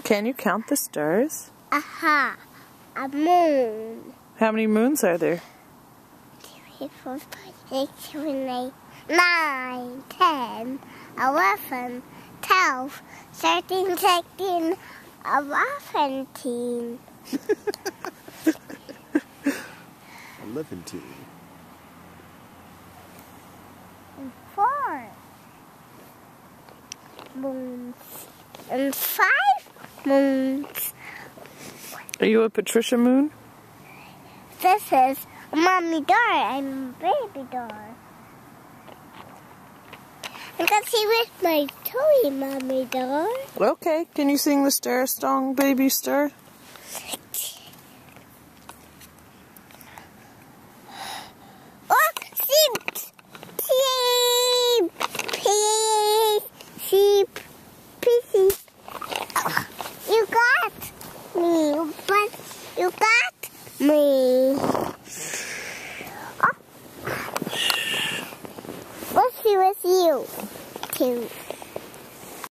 Can you count the stars? Aha, a moon. How many moons are there? 2, 3, 4, 5, 6, 7, 8, 9, 10, 11, 12, 13, 14, 17. 11. 4 moons. And 5 moons. Are you a Patricia Moon? This is Mommy Dora and Baby Dora. I'm gonna see with my toy, Mommy Dora. Okay, can you sing the Star Song, Baby Star? Oh, sheep! Sheep! Sheep! Sheep! You got me, but you got me. Oh. Let's see with you, too.